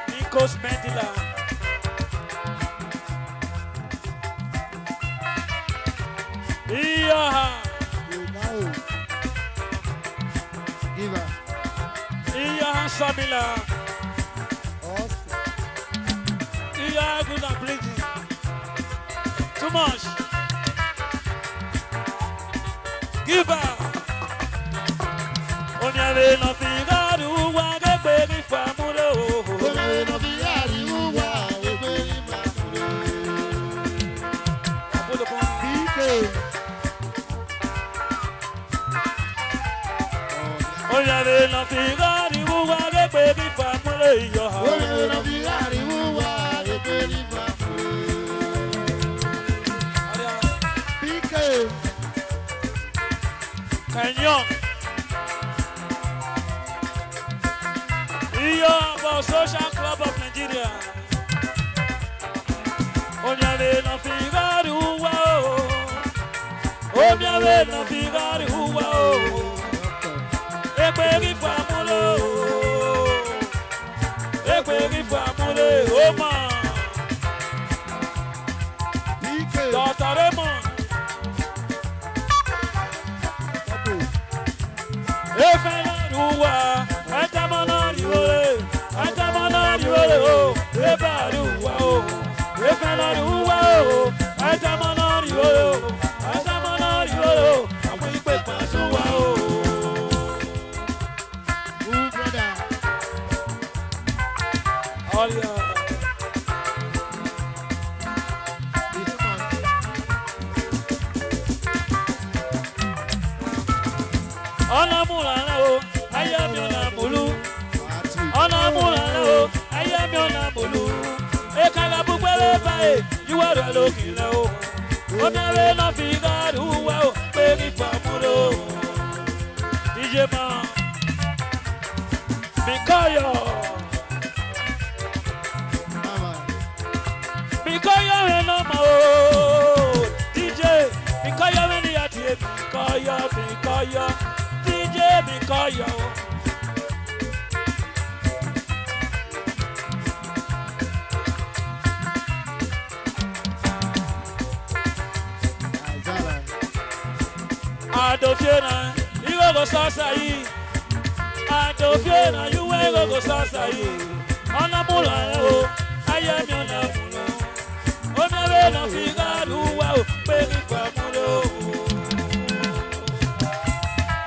Nico's Mandela. Iya Samila. Iya good and bleeding. Too much. Give up. Onyale no figaro wa gbe ni famule o. Onyale no figaro wa gbe ni famule. Apodo kon bite. Onyale no figaro wa gbe ni famule yo. Onyale no figaro wa gbe ni famule. Bike. Canyon. Social Club of Nigeria. Onyale no figaro wa o. Onyale no figaro wa o. Egberi famule o. Egberi famule o ma. Dr. Raymond. Efela ruwa. Atamana riole. Atamana riole o, ebaruwa o, efelaruwa o, atamana riole o, atamana riole o, àwọn ìpè pàṣẹwà o. Brother. Ọ̀lẹ́ ọ̀. Ọ̀nà múlá náà o, ayé mi ọ̀nà múlú. Ọ̀nà múlá náà o, ayé mi ọ̀nà múlú. Ekala búgbẹ́lẹ́ báyìí, yíwọ́ rẹ̀ lókè lẹ́ o. Ọ̀nàrẹ́ náà fi gáàdù wá o, pé kí fàmúlò. DJ man, Mikoyo. Mikoyo rẹ̀ náà mọ̀ o. DJ, Mikoyo rẹ̀ ní àti Mikoyo, Mikoyo. DJ Mikoyo. Adofiena, you go sasai. Adofiena, you go sasai. On a mula, I am your namulo. On a vena figaro, wow, baby famulo.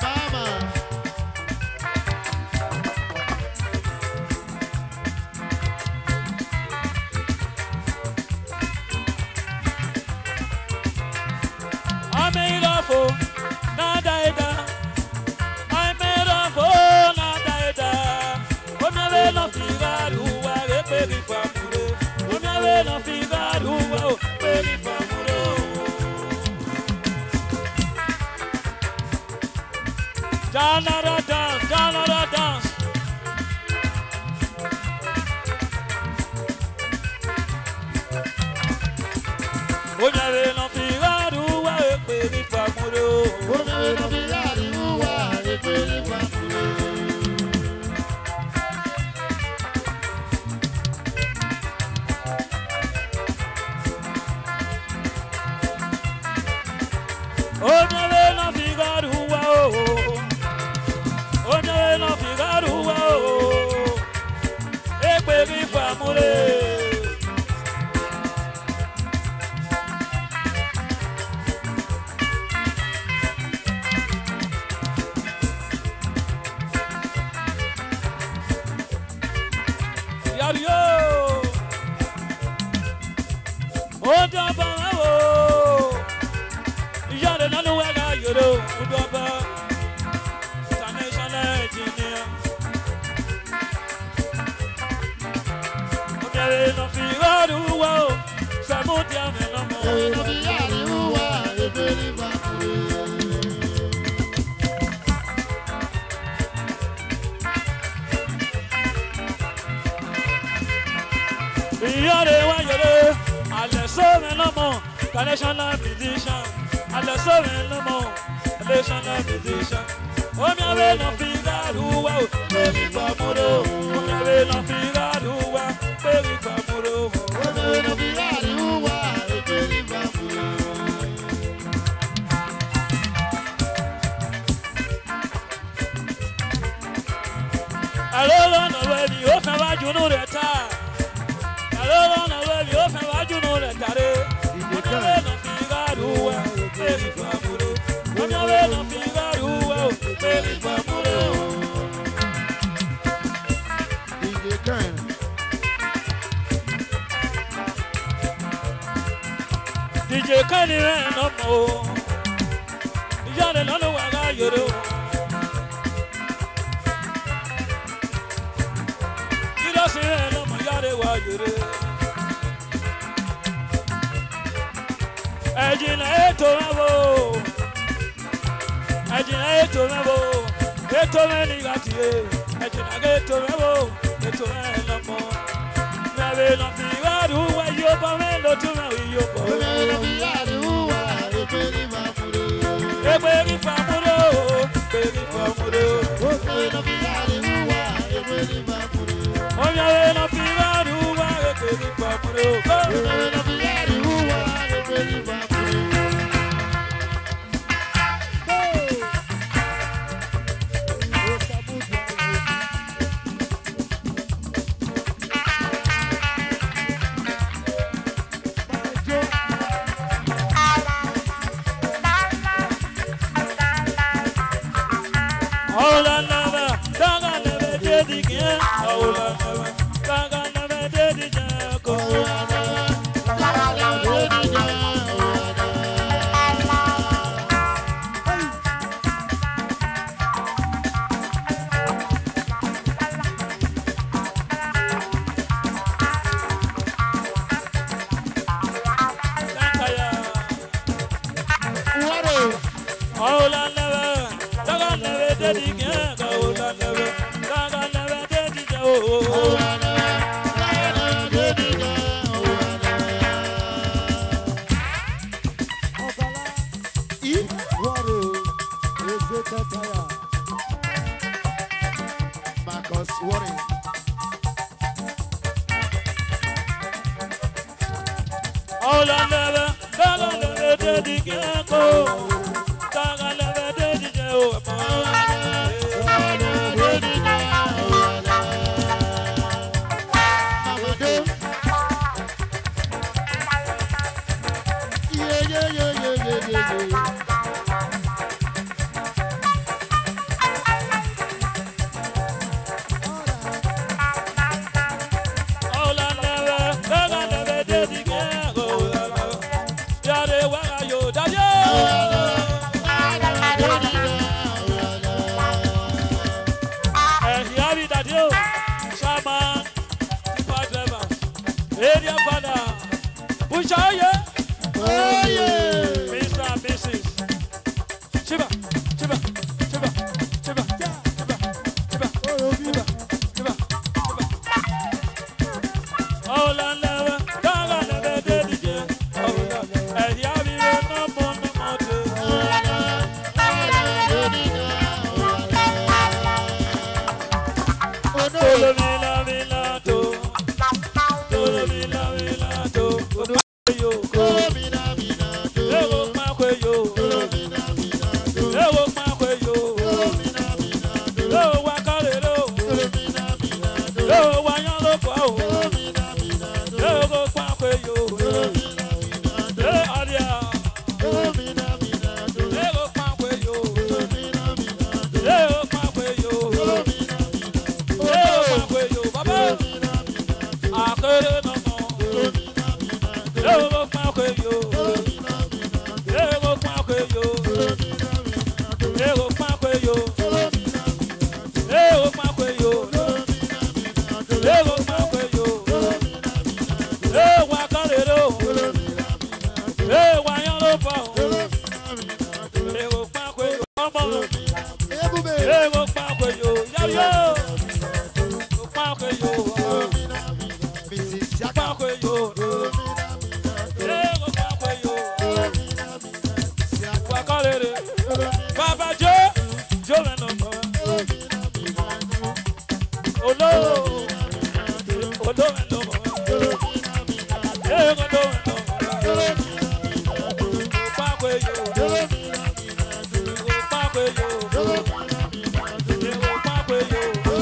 Mama. I made up for. Nadaida, I made a phone, Nadaida. Onave no figaro, a baby family. Onave no figaro, baby family. Janara dance, Janara dance. Onave no figaro, baby family. sauver le monde, quand les gens la musiciens, allez sauver le monde, les gens la musiciens. Oh, mi ave no figaro, wow, baby famuro. Oh, mi ave no figaro, wow, baby famuro. Oh, mi ave no figaro, wow, baby famuro. Alolo no baby, o fe wa junu re ta. Alolo no baby, o fe wa junu re ta re. Oh, mi ave no figaro, wow, baby famuro. Oh, mi ave no figaro, wow, baby famuro. DJ Kani no mo, yale lolo waga yoro. Kilo se no mo yale wa yoro. Ejina eto mabo, ejina eto mabo, eto meni gatie, ejina eto mabo, eto no mo. Nabe no figaro wa yo pa me lo tu me yo pa. Baby famuro, baby famuro. Oh, mi ave no figaro, baby famuro. Marcus Warren. All I never, dedicated. Daddy, Wakalere. Baba Joe. Joe and no. Oh no. Oh no and no. Yeah, oh no and no. Papa yo. Papa yo. Papa yo. Papa yo.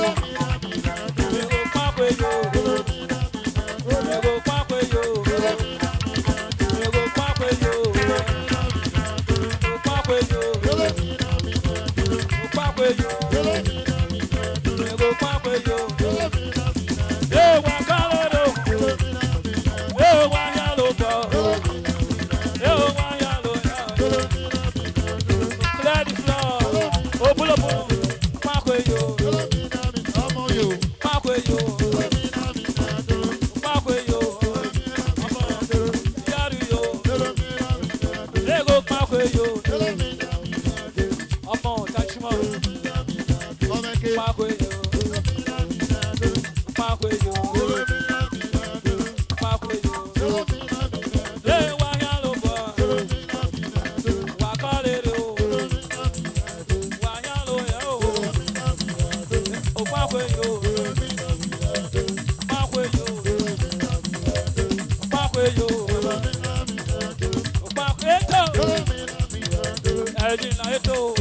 Yo,